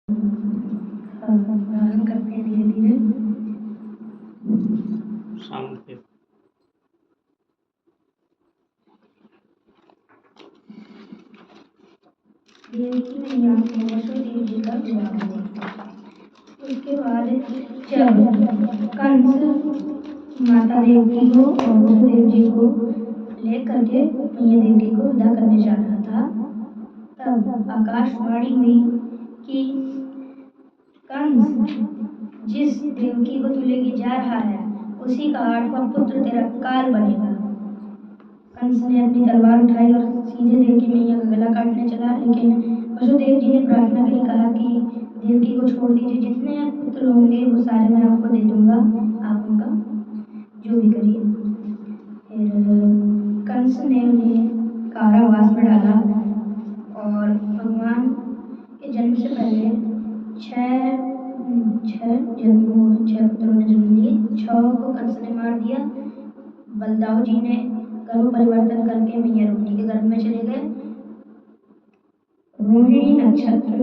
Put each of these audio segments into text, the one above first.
प्रारंभ करते हैं धीरे धीरे। साउंड पे देवकी मैया को वसुदेव जी का विवाह हुआ। उसके बाद जब कंस माता देवकी को और वसुदेव जी को लेकर के मैया देवकी को विदा करने जा रहा था, तब आकाशवाणी हुई कि कंस, जिस देवकी को तू लेके जा रहा है उसी का 8वां पुत्र तेरा काल बनेगा। कंस ने अपनी तलवार उठाई और सीधे देवकी मैया का गला काटने चला, लेकिन वसुदेव जी ने प्रार्थना करी, कहा कि देवकी को छोड़ दीजिए, जितने पुत्र होंगे वो सारे मैं आपको दे दूंगा, आप उनका जो भी करिए। फिर कंस ने उन्हें कारावास में डाला और भगवान के जन्म से पहले 6 पुत्रों ने जन्म लिए। 6 को कंस ने मार दिया। बलदाऊ जी ने गर्भ परिवर्तन करके मैया रोहिणी के गर्भ में चले गए। रोहिणी नक्षत्र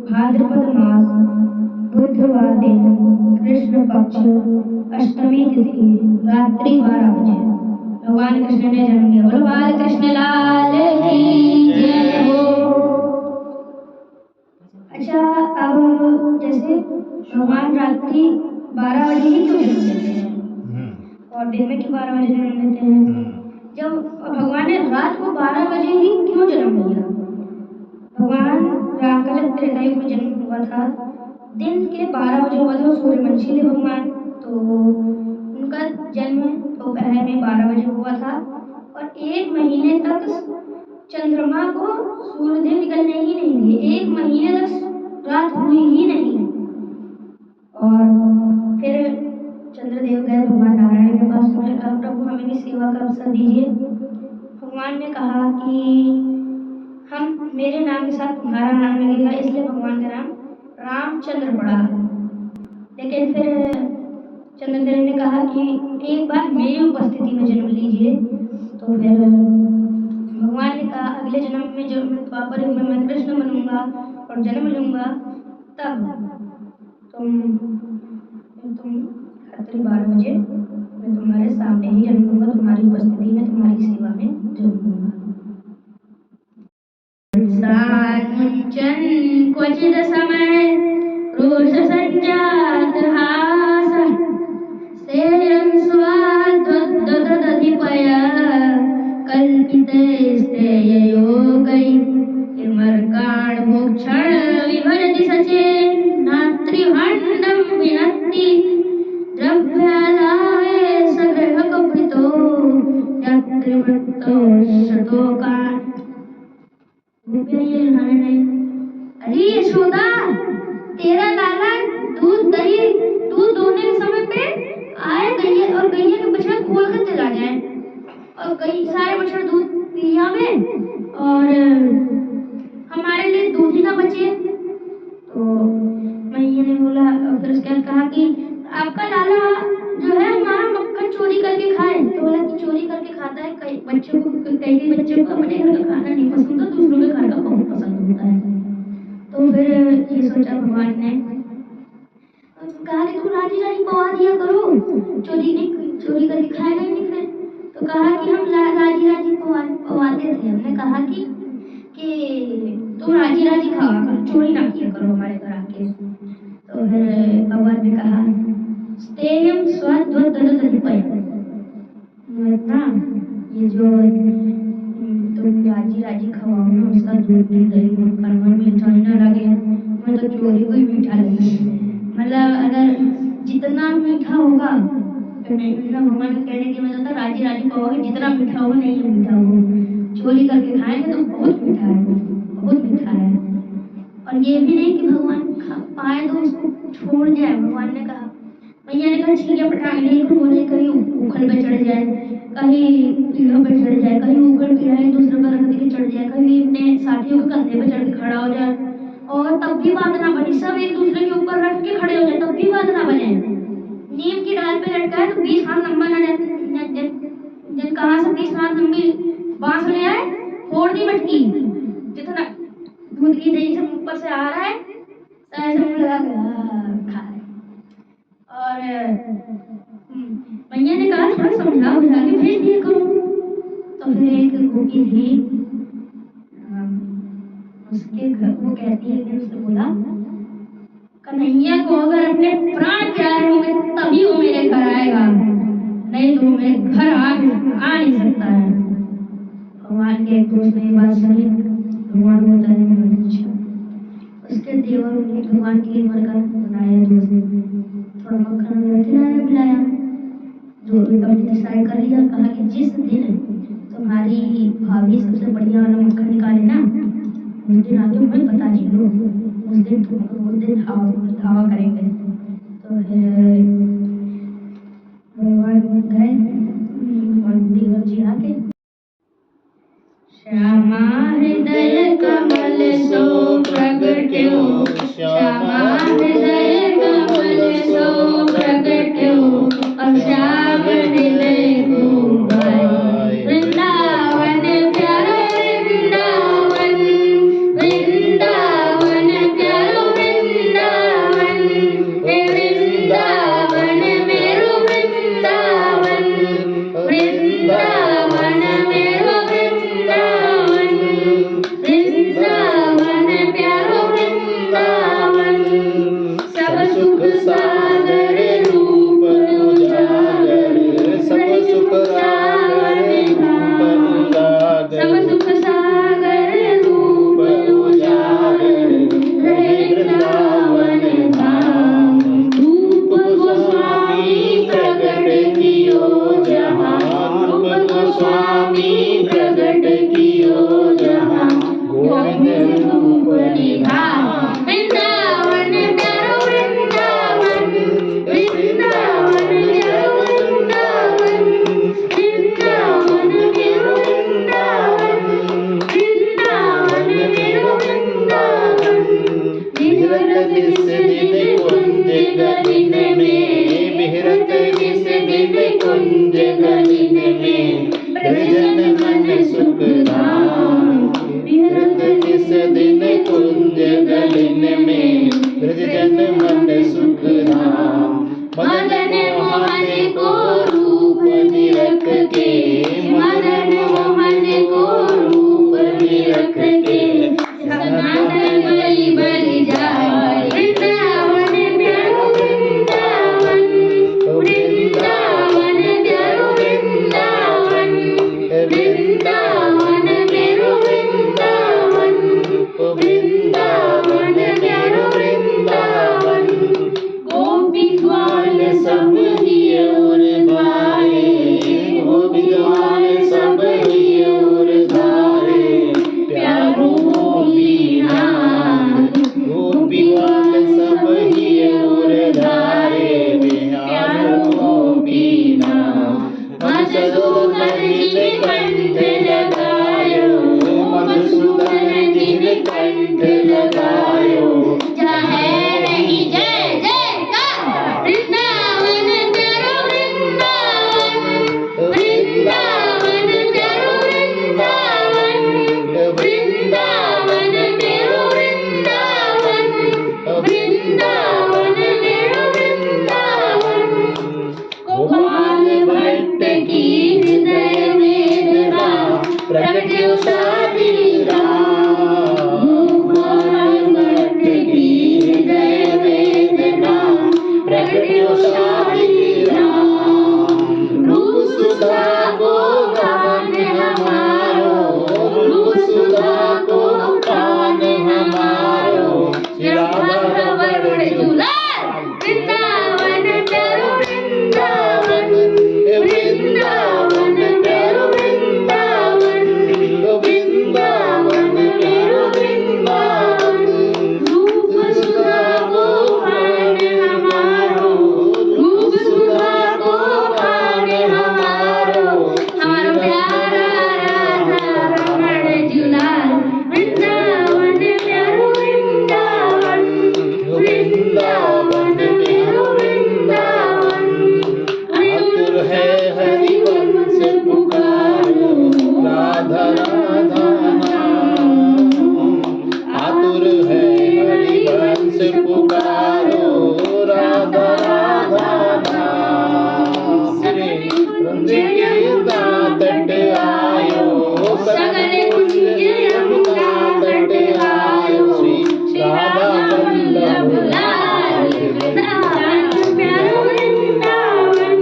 भाद्रपद मास बुधवार दिन कृष्ण पक्ष अष्टमी तिथि रात्रि 12 बजे भगवान कृष्ण ने जन्म लिया। बोलो बाल कृष्ण लाल की जय हो। अच्छा, अब जैसे भगवान रात्रि 12 बजे ही क्यों जन्म लेते हैं और दिन में क्यों 12 बजे जन्म लेते हैं? जब भगवान ने रात को 12 बजे ही क्यों जन्म लिया? भगवान राम का जब त्रेता युग में जन्म हुआ था, दिन के 12 बजे हुआ था। सूर्यवंशी थे भगवान, तो उनका जन्म दोपहर में 12 बजे हुआ था और 1 महीने तक चंद्रमा को सूर्यदेव निकलने ही नहीं दिए। 1 महीने तक रात हुई ही नहीं। और फिर चंद्रदेव गए भगवान नारायण के पास। उन्होंने कहा, प्रभु हमें भी सेवा का अवसर दीजिए। भगवान ने कहा कि हम मेरे नाम के साथ तुम्हारा नाम लगेगा, इसलिए भगवान का नाम रामचंद्र पड़ा। लेकिन फिर चंद्रदेव ने कहा कि एक बार मेरी उपस्थिति में जन्म लीजिए। तो फिर भगवान ने कहा, अगले जन्म में जब मैं द्वापर युग में मैं कृष्ण बनूंगा और जन्म लूंगा, तब तुम रात्रि 12 बजे मैं तुम्हारे सामने ही जन्म लूंगा, तुम्हारी उपस्थिति में, तुम्हारी सेवा में जन्म लूंगा। मुंचन क्वचित समय क्रोश संजात हास सेयं स्वाद्वद्वदधिपय कल्पितैस्तेययोगै इमर्काण मोक्षण विभजति सचेन नात्रिभाण्डं विनत्ति द्रव्यादाय सगृहकपितो यत्रिवृत्तो शतोकान्। अरे यशोदा, तेरा लाला दूध दोहने के समय पे आए गैया और गैया के बछड़ा खोल कर चला जाए और कई सारे बछड़ा दूध पिया में और हमारे लिए दूध ही ना बचे। तो मैया ने बोला, फिर उसके बाद कहा कि आपका लाला जो है हमारा मक्खन चोरी करके खाए। तो बोला कि चोरी करके खाता है, कई बच्चों को अपने घर का खाना नहीं पसंद होता, दूसरों के घर का बहुत पसंद होता है। तो फिर ये सोचा भगवान ने, कहा कि तुम राजी राजी पवा दिया करो, चोरी करके खाएगा ही नहीं। फिर तो कहा कि हम राजी राजी पवाते थे। हमने कहा कि तुम राजी राजी खावा करो, चोरी ना किया करो हमारे घर आके। तो फिर भगवान ने कहा, स्तेयं स्वद्वद्वदधिपय, ना ये जो तुम राजी राजी खवाओ ना, उसका दूध दही मक्खन में मिठाई ना लगे, मैं तो चोरी को ही मीठा लगे। मतलब अगर जितना मीठा होगा, भगवान के कहने की मतलब था राजी राजी पाओगे, जितना मीठा होगा नहीं है मीठा होगा, चोरी करके खाएंगे तो बहुत मीठा है, बहुत मीठा है। और ये भी नहीं कि भगवान पाए तो उसको छोड़ जाए। भगवान ने कहा, मैया ने कहा ठीक है पटाख नहीं बोले, कहीं उखल पे चढ़ जाए, कहीं पीढ़ों पे चढ़ जाए, कहीं उखल पीढ़ा एक दूसरे पर रख के चढ़ जाए, कहीं अपने साथियों के कंधे पे चढ़ के खड़ा हो जाए और तब भी बात ना बने। सब एक दूसरे के ऊपर रख के खड़े हो जाए तब भी बात ना बने। नीम की डाल पे लटका है तो 20 हाथ लंबा ना जन कहाँ से 20 हाथ लंबी बांस ले आए, फोड़ दी मटकी, जितना दूध की दही से ऊपर से आ रहा है तो ऐसे मुझे लगा कि खा रहे। और मैया ने कहा थोड़ा समझा बुझा के भेज दिया करो। तो फिर एक गोपी थी, उसके घर वो कहती है कि उसने बोला कन्हैया को अगर अपने प्राण प्यारे होंगे तभी वो मेरे घर आएगा, नहीं तो मेरे घर आ नहीं सकता है। भगवान के एक दोस्त ने बात सुनी, भगवान को बताने में पूछा। उसके देवर ने भगवान के लिए मरकर बनाया, दोस्त ने थोड़ा मक्खन मिलाया, जो अपनी डिसाइड कर लिया। कहा कि जिस दिन तुम्हारी भाभी सबसे बढ़िया वाला मक्खन निकाले ना, उस दिन आगे मैं बता नहीं लो, उस दिन धावा करेंगे। तो फिर भगवान गए, देवर जी आके श्यामा हृदय कमल सो प्रगट्यो, श्यामा हृदय कमल सो प्रगट्यो, और श्याम हृदय को भाई वृंदावन प्यारो वृंदावन, वृंदावन प्यारो वृंदावन, हे वृंदावन मेरो वृंदावन, वृंदावन मेरो वृंदावन, वृंदावन प्यारो वृंदावन, सब सुख सागर रूप उजागर, सब सुख सागर रूप उजागर, सब सुख सागर रूप उजागर, रहे वृंदावन धाम। रूप गोस्वामी प्रगट कियो जहाँ, रूप गोस्वामी प्रगट कियो जहाँ, गोविंद रूप निधान। वृंदावन प्यारो वृंदावन, वृंदावन प्यारो वृंदावन, वृंदावन मेरो वृंदावन, वृंदावन मेरो वृंदावन। विहरत जिस दिन कुंज गलिन में, विहरत जिस दिन कुंज गलिन में, ब्रजन मन सुख धाम। विहरत जिस दिन कुंज गलिन में, ब्रजन मन सुख धाम। मदन मोहन को रूप निरख के, मदन मोहन को रूप निरख के, सनातन बलि बलि जाए। वृंदावन प्यारो वृंदावन, वृंदावन प्यारो वृंदावन, वृंदावन मेरो वृंदावन, वृंदावन प्यारो वृंदावन। गोपी ग्वाल सब ही और भाए, गोपी ग्वाल सब ही और धारे, प्यारो गोपीनाथ। गोपी ग्वाल सब ही और धारे, प्यारो गोपीनाथ। मधुसूदन जिन कंठ लगायो, मधुसूदन जिन कंठ लगायो, चाहे नहीं जय जयकार। वृंदावन प्यारो वृंदावन, वृंदावन प्यारो वृंदावन, वृंदावन मेरो वृंदावन, वृंदावन मेरो वृंदावन। गोपाल भट्ट की हृदय वेदना, प्रगट्यो शादी राम। गोपाल भट्ट की हृदय वेदना, प्रगट्यो शादी राम। रूप सुधा को गान हमारो, रूप सुधा को गान हमारो, राधा वरण दुलार। वृंदावन प्यारो वृंदावन, वृंदावन प्यारो वृंदावन, वृंदावन मेरो वृंदावन। रूप सुधा को गान हमारो, रूप सुधा को गान हमारो, हमारो प्यारा राधा रमण दुलार। वृंदावन प्यारो वृंदावन, वृंदावन पुकारो राधा राधा नाम। श्री कुंज गिरधा तट आयो सगले कुंज यमुना तट आयो। श्री राधा वल्लभ लाल वृंदावन प्यारो वृंदावन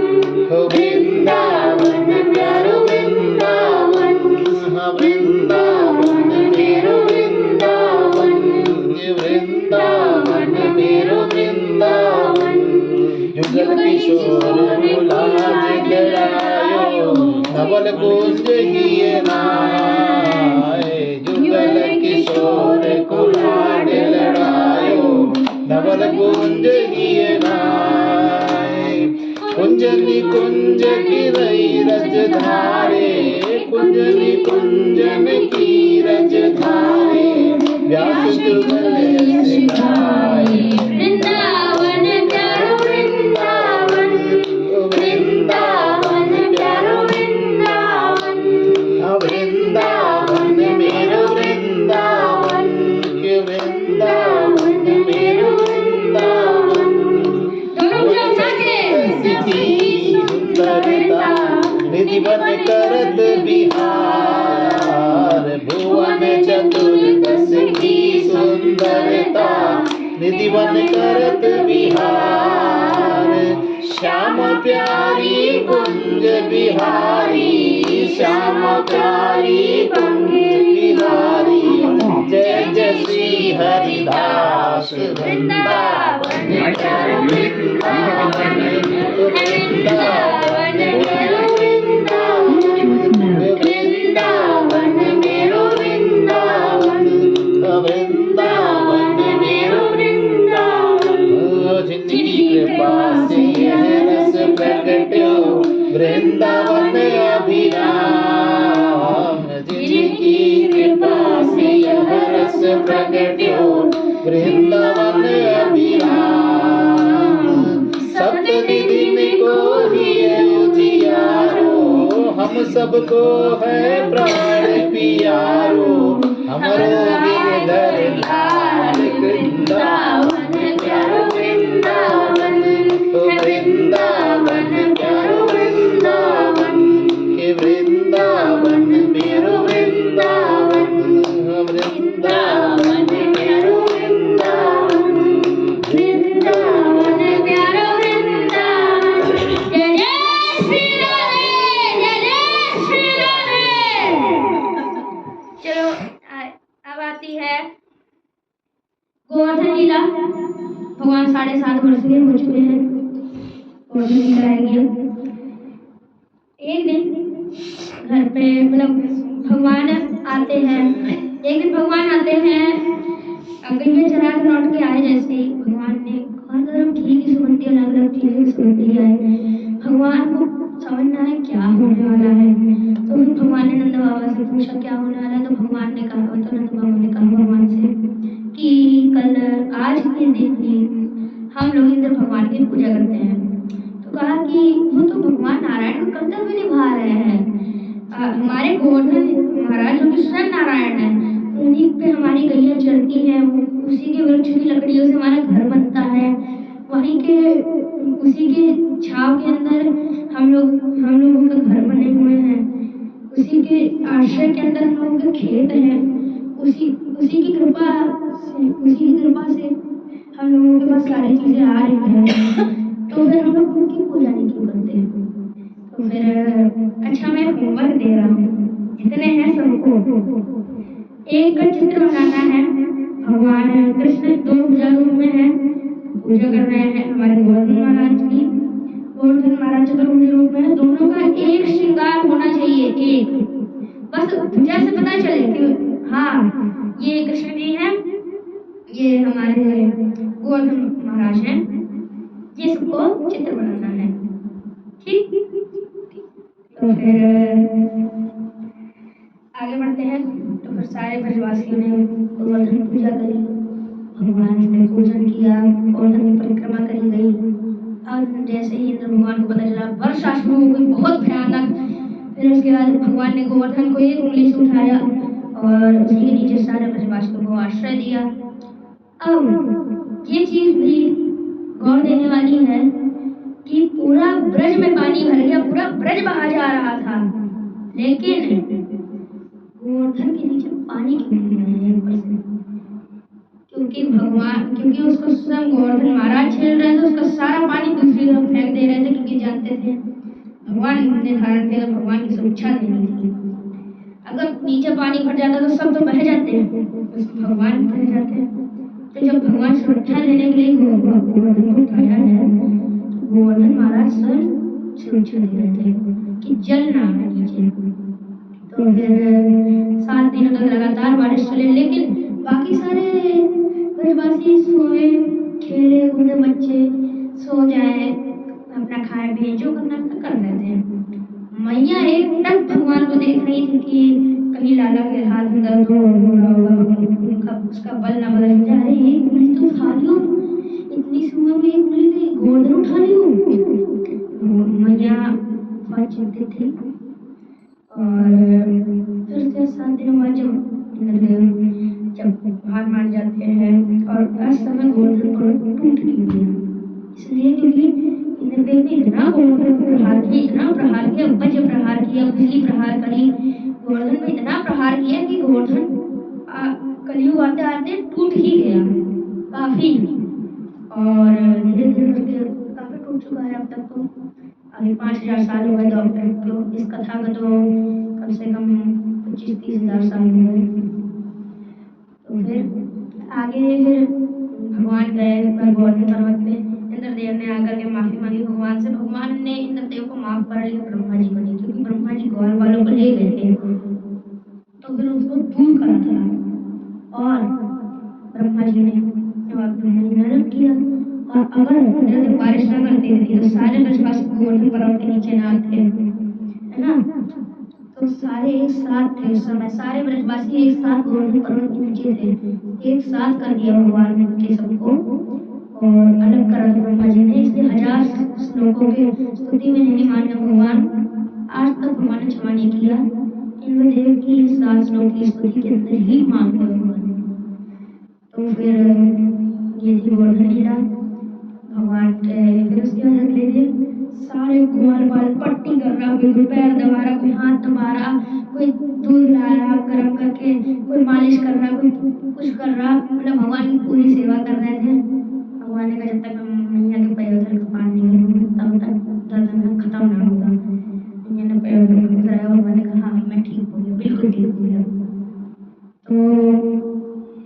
वृंदावन प्यारो वृंदावन वृंदावन मेरो वृंदावन वृंदावन मेरो वृंदावन। युगल किशोर मुलाज गड़ायो नवल कुंज हिये नाय। युगल किशोर कुलाड लड़ायो नवल कुंज हिये नाय। कुंजनी कुंज की रई रज धारे कुंजनी कुंजन की रज धारे व्यास जुगल सिखाए। वृंदावन प्यारो वृंदावन वृंदावन प्यारो वृंदावन वृंदावन मेरो वृंदावन वृंदावन मेरो वृंदावन। सुंदरता निधि बन करत बिहार भुवन चतुर्दश की सुंदरता निधि बन करत बिहार। श्याम प्यारी कुंज बिहारी श्याम प्यारी कुंज बिहारी। जय जय श्री हरिदास वृंदावन प्यारो वृंदावन वृंदावन मेरो वृंदावन मेरो वृंदावन वृंदावन मेरो वृंदावन। जिनकी कृपा से यह रस प्रगट्यो वृंदावन अभिराम। जिनकी कृपा से यह रस प्रगट्यो वृंदावन अभिराम। सप्तनिधि को ही उजियारो हम सबको है प्राण पियारो। हमरो गिरधर लाल वृंदावन प्यारो वृंदावन वृंदावन प्यारो वृंदावन वृंदावन मेरो वृंदावन वृंदावन मेरो वृंदावन वृंदावन प्यारो वृंदावन। जय जय श्री राधे जय जय श्री राधे। चलो अब आती है गोवर्धन लीला। भगवान 7.5 वर्ष के हो चुके हैं। गोवर्धन लीला आएगी। एक दिन घर पे मतलब भगवान आते हैं। एक दिन भगवान आते हैं गैया चरा कर लौट के आए। जैसे ही भगवान ने गरम घी की सुगंधी अलग अलग चीज़ों की सुगंधी आए। भगवान को समझ ना आए क्या होने वाला है। तो फिर भगवान ने नंद बाबा से पूछा क्या होने वाला है। तो भगवान ने कहा तो नंद बाबा ने कहा भगवान से कि कल आज के दिन ही हम लोग इंद्र भगवान की पूजा करते हैं। तो कहा कि वो तो भगवान नारायण का कर्तव्य निभा रहे हैं। हमारे गोवर्धन महाराज जो कि स्वयं नारायण है उन्हीं पे हमारी गैया चलती है। उसी के वृक्ष की लकड़ियों से हमारा घर बनता है। वहीं के उसी के छाव के अंदर हम लोगों के घर बने हुए हैं। उसी के आश्रय के अंदर हम लोगों के खेत हैं। उसी की कृपा से हम लोगों के पास सारी चीजें आ रही हैं। तो फिर हम लोग उनकी पूजा नहीं क्यों करते हैं। तो फिर अच्छा मैं होमवर्क दे रहा हूँ। जितने हैं सबको एक चित्र बनाना है। भगवान कृष्ण 2 पूजा रूप में है। पूजा कर रहे हैं हमारे गोवर्धन महाराज की। गोवर्धन महाराज चतुर्भुज रूप में है। दोनों का एक श्रृंगार होना चाहिए। एक बस पूजा से पता चले कि हाँ ये कृष्ण जी हैं ये हमारे गोवर्धन महाराज हैं। ये सबको चित्र बनाना है। ठीक तो फिर आगे बढ़ते हैं। तो फिर सारे ब्रजवासियों ने गोवर्धन की पूजा करी। भगवान ने पूजन किया। गोवर्धन की परिक्रमा करी गई। और जैसे ही इंद्र भगवान को पता चला वर्षा शुरू हो गई बहुत भयानक। फिर उसके बाद भगवान ने गोवर्धन को एक उंगली से उठाया और उसी के नीचे सारे ब्रजवासियों को आश्रय दिया। अब ये चीज भी गौर देने वाली है कि पूरा ब्रज में पानी भर गया, पूरा ब्रज बहा जा रहा था, लेकिन गोवर्धन के नीचे पानी क्यों नहीं आया ऊपर से? क्योंकि उसको स्वयं गोवर्धन महाराज झेल रहे थे, उसका सारा पानी दूसरी तरफ फेंक दे रहे थे, क्योंकि जानते थे भगवान ने धारण किया, भगवान की सुरक्षा देनी थी। अगर नीचे पानी भर जाता तो सब तो बह जाते हैं, भगवान बह जाते हैं। तो जब भगवान सुरक्षा देने के लिए गोवर्धन को उठाया है, गोवर्धन महाराज स्वयं सुरक्षा दे रहे थे कि जल ना आए नीचे। तो फिर 7 दिनों तक लगातार बारिश चले, लेकिन बाकी सारे ब्रजवासी सोए, खेले कूदे, बच्चे सो जाए, अपना खाए पिए, जो करना था कर रहे थे। मैया एकदम भगवान को देख रही थी कि कहीं लाला के हाथ में दर्द हो रहा होगा, उसका बल ना बदल जाए। अरे एक उंगली तो उठा लियो, इतनी सी उम्र में एक उंगली तो गोवर्धन उठा लियो। मैया बहुत चिंतित थी। और फिर उसके 7 दिनों बाद जब इंद्रदेव जब हार मान जाते हैं और उस समय गोवर्धन पर्वत टूट गया, इसलिए क्योंकि इंद्रदेव ने इतना प्रहार किया, इतना प्रहार किया, वज्र प्रहार किया, बिजली प्रहार करी, गोवर्धन में इतना प्रहार किया कि गोवर्धन कलयुग आते आते टूट ही गया काफी। और धीरे धीरे करके काफी टूट चुका है अब तक। तो अभी 5000 साल हो गए डॉक्टर को इस कथा का, तो कम से कम 25-30 हजार साल हो गए। तो फिर आगे फिर भगवान गए गोवर्धन पर्वत पे, इंद्रदेव ने आकर के माफी मांगी भगवान से। भगवान ने इंद्रदेव को माफ कर लिया, ब्रह्मा जी को नहीं, क्योंकि ब्रह्मा जी ग्वाल वालों को ले गए थे, तो फिर उसको दूर करा था। और ब्रह्मा जी ने नरम किया। और अगर इंद्रदेव बारिश न करते थे तो सारे ब्रजवासी गोवर्धन पर्वत के नीचे ना थे, है ना? तो सारे एक साथ थे उस समय, सारे ब्रजवासी एक साथ गोवर्धन पर्वत के नीचे थे। एक साथ कर दिया भगवान ने सबको और अलग करा था ब्रह्मा जी ने। इसलिए 1000 श्लोकों के स्तुति में नहीं माने भगवान, आज तक भगवान ने क्षमा नहीं किया। इंद्रदेव की 7 श्लोक की स्तुति के अंदर ही मान गए भगवान। तो फिर ये थी गोवर्धन लीला। भगवान फिर उसके बाद अगले दिन सारे ग्वाल बाल पट्टी कर रहा, कोई पैर दबा रहा, कोई हाथ दबा रहा, कोई दूध ला रहा गर्म करके, कोई मालिश कर रहा, कोई कुछ कर रहा, मतलब भगवान की पूरी सेवा कर रहे थे। भगवान ने कहा जब तक मैया के पैर का पानी नहीं तब तक दर्द खत्म ना होगा। मैया ने पैर कराया, भगवान ने कहा हाँ मैं ठीक हो गया, बिल्कुल ठीक हो गया। तो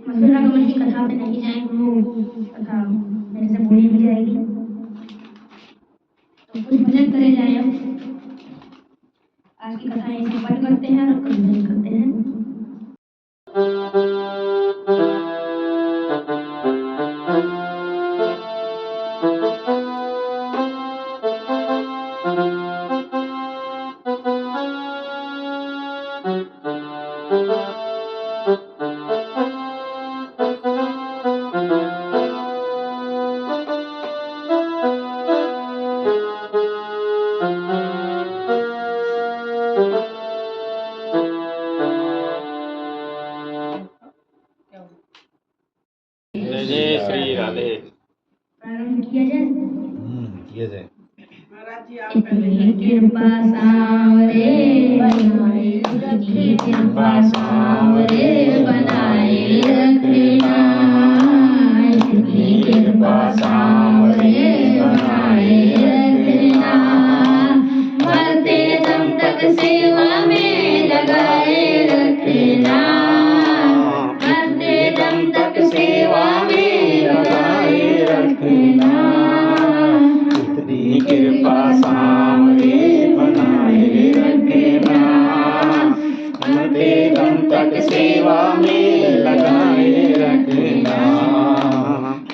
मथुरा गमन की कथा पे नहीं जाएंगे, वो कथा मेरे से बोली भी जाएगी, तो कुछ भजन करे जाए। आज की कथा यहीं संपन्न करते हैं और कुछ भजन करते हैं। जय श्री राधे। प्रारंभ किया जाए। किया जाए। इतनी कृपा सांवरे बनाए रखी, कृपा सांवरे बनाए रखना, इतनी कृपा सांवरे बनाए रखना, मरते दम तक सेवा में लगाए रखना, मरते दम तक सेवा में लगाए रखना, इतनी कृपा सांवरे बनाए रखना, मरते दम तक सेवा में लगाए रखना।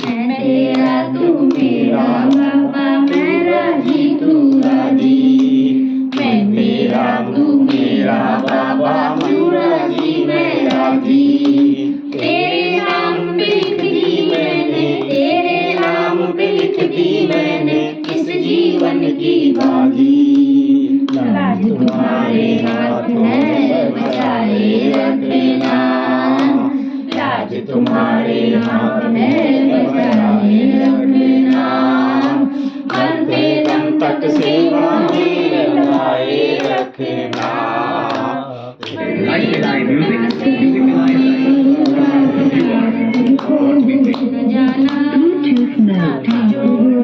मैं तेरा तू मेरा बाबा, मैं राजी तू राजी, मैं तेरा तू मेरा बाबा, मैं राजी मैं राजी, तेरे नाम पे लिख दी मैंने, तेरे नाम पे लिख दी मैंने इस जीवन की बाजी, लाज तुम्हारे हाथ है बचाए रखना, लाज तुम्हारे हाथ में बचाए रखना, मरते दम तक सेवा में लगाए रखना।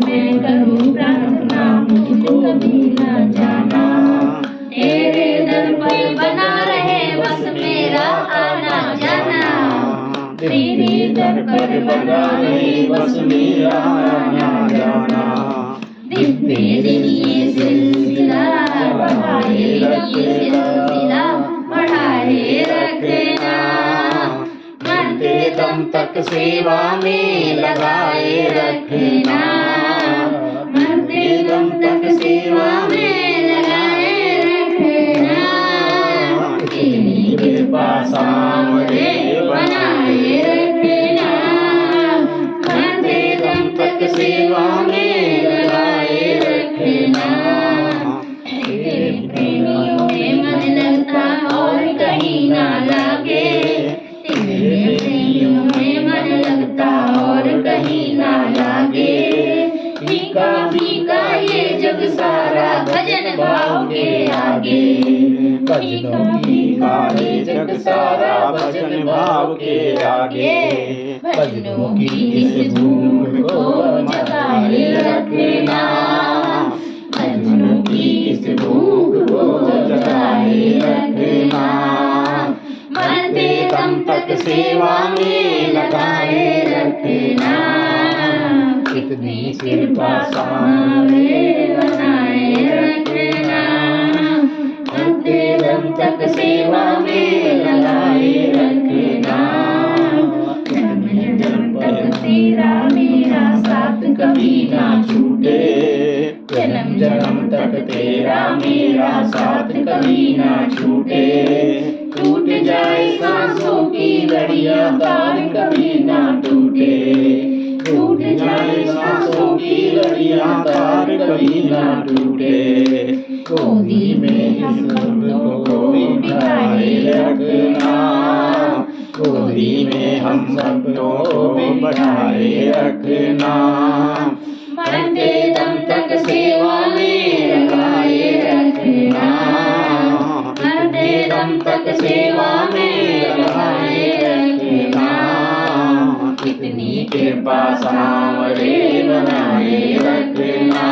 मैं करूँ प्रार्थना मुझको कभी न जाना, तेरे दर पर बना रहे बस मेरा आना जाना, तेरे दर पर बना रहे बस मेरा आना जाना। दिन पे दिन ये सिलसिला बढ़ाए सिलसिला बढ़ाए रखना, मरते दम तक सेवा में लगाए रखना, मरते दम तक सेवा में लगाए रखना, तेरी कृपा सामने बनाए रखना, मरते दम तक सेवा में लगाए रखना, तेरे प्रेमियों में मन लगता और कहीं ना लगे, तेरे प्रेमियों में मन लगता और कहीं ना लगे, फीका फीका ये जग सारा भजन भाव के आगे, भजनों की काले जग सारा भजन भाव के आगे, भजनों की इस भूमि को जगाए रखना, भजनों की इस भूख को जगाए रखना, मरते दम तक सेवा में लगाए रखना, कितनी कृपा सामने बनाए रखना, मरते दम तक सेवा में लगाए रखना, जन्म तक तेरा मेरा साथ कभी ना छूटे, जन्म जन्म तक तेरा मेरा साथ कभी ना छूटे, टूट जाए सांसों की लड़ियां तार कभी ना टूटे, टूट जाए सांसों की लड़ियां तार कभी ना टूटे, गोदी में हम सबको बिठाए रखना, गोदी में हम सबको बिठाए रखना, मरते दम तक सेवा में लगाए रखना, मरते दम तक सेवा में लगाए रखना, कितनी कृपा सामरे बनाए रखना,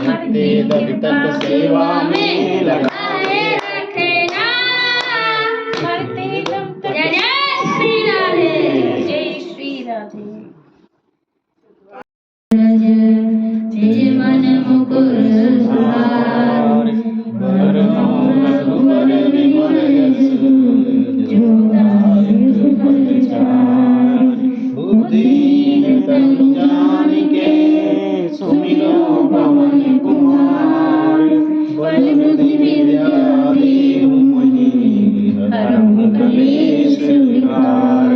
मरते दम तक सेवा में लगाए रखना, मरते दम तक। जय श्री राधे, जय श्री राधे। जय मन मुकुर सुधार, बरनो रघुबर विमल यश, जो दास पद चार, बुद्धिहीन तनु जानिके, सुमिरो पवन कुमार, बल बुद्धि विद्या देहु मोहि, हरहु कलेश विकार।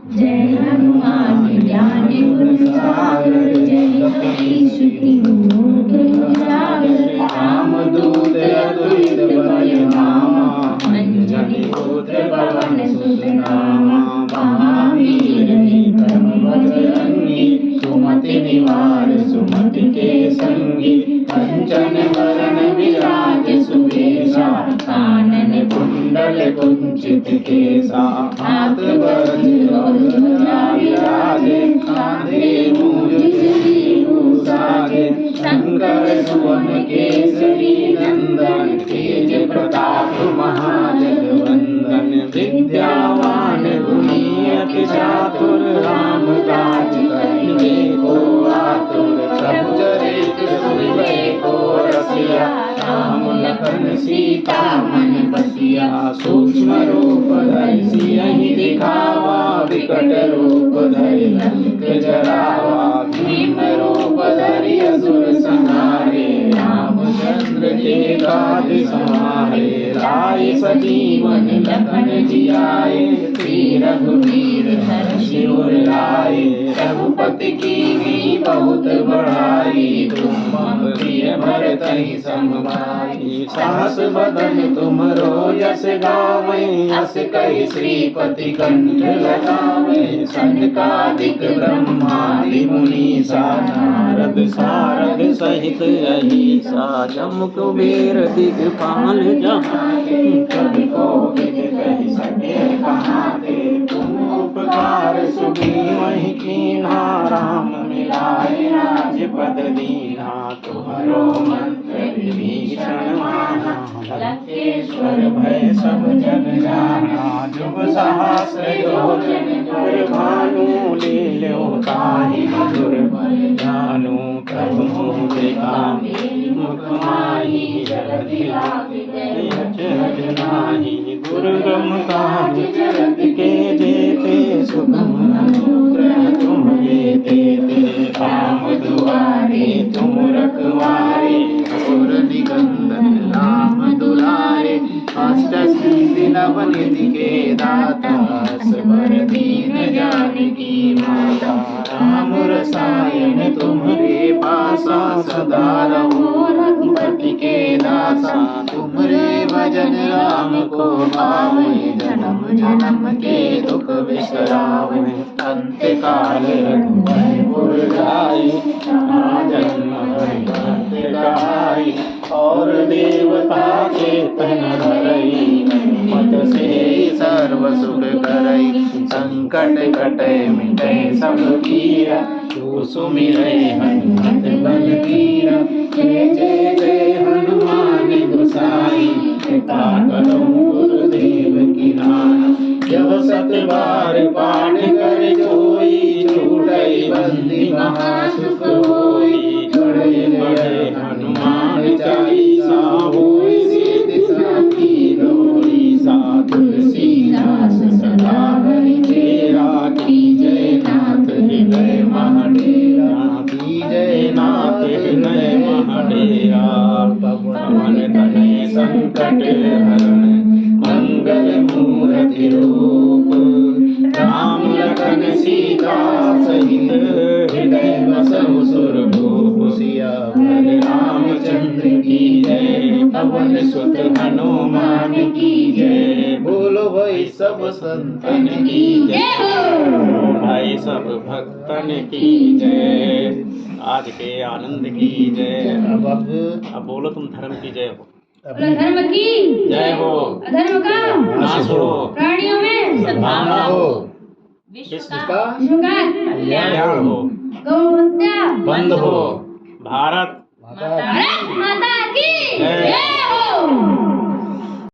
जय हनुमान ज्ञान गुण सागर, जय कपीश तिहु लोक उजागर, रामदूत अतुलित बल धामा, अंजनी पुत्र पवन सुत नामा, महावीर विक्रम बजरंगी, सुमति निवार सुमति के संगी, कंचन वरण विराज सुबेसा, कानन कुंडल कुंचित केसा, हाथ वज्र और ध्वजा विराजे, कांधे मूज जनेऊ साजे, शंकर सुवन केसरी नंदन, तेज प्रताप महाजगवंदन, विद्यावान गुणी अति चातुर, राम काज करिबे को आतुर, प्रभु चरित्र सुनिबे को रसिया, राम लखन सीता मन बसिया, सूक्ष्म रूप धरि सियहि दिखावा, विकट रूप धरि लंक जरावा, भीम रूप धरि असुर संहारे, रामचंद्र के काज समारे, लाए सजीवन लखन जियाए, श्री रघुवीर हर्षि उर लाए, रघुपति की बहुत बढ़ाई, तुम मम प्रिय भरतहि समभाई। सास बदन तुमरो यस गावै, यस कहि श्रीपति कंठ लगावै। सनकादिक ब्रह्मादि मुनीसा, नारद सारद सहित अहिसा। जम कुबेर दिगपाल जहाते, कवि कोविद कहि सके कहाते। तुम उपकार सुग्रीवहि कीन्हा, राम मिलाए राजपद दीन्हा। तुम्हारो मंत्र विभीषण माना, लंकेश्वर भय सब जग जाना। जुग सहस्र योजन पर भानु, लील्यो ताहि मधुर फल जानू। प्रभु मुद्रिका मुख माहि, जलधि लागी गए अचरज नाहि। दुर्गम काज जगत के जेते, सुगम अनुग्रह तुम देते। राम दुआरे तुम रखवारे, और निकंदन राम दुलारे। अष्ट सिद्धि नव निधि के दाता, असवर दीन जानकी माता। राम रसायन तुम्हारे पासा, सदा रहो रघुपति के दासा। तुमरे भजन राम को पावै, जन्म जन्म के दुख बिसरावै। अंत काल रघुपतिपुर जाई, जन्म हरि भक्त कहाई। और देवता के तन धरई, मत से सर्व सुख करई। संकट कटै मिटै सब पीरा, तू सुमिरै हनुमत बल बीरा। जय जय जय हनुमान गोसाई, कृपा करो गुरुदेव की नाई। जब सत बार पाठ कर जोई, छूटई बंदी महासुख होई। बड़े बड़े हनुमान चालीसा, होई सिद्धि साखी गौरी सा। तुलसीदास सदा हरि तेरा, की जय नाथ हृदय महाडेरा। की जय नाथ हृदय महाडेरा। पवन तनय संकट हरण, मंगल मूर्ति रूप। राम लखन सीता सहित, हृदय बसहु सुरभूप। सियावर रामचंद्र की जय, पवन सुत हनुमान की जय। बोलो भाई सब संतन की जय, भाई सब भक्तन की जय। आज के आनंद की जय। अब बोलो तुम धर्म की जय हो। बोलो धर्म की जय हो। अधर्म का नाश हो। प्राणियों में सद्भावना हो। विश्व का विश्व का कल्याण हो। गौ हत्या बंद हो। भारत माता माता की जय जय हो।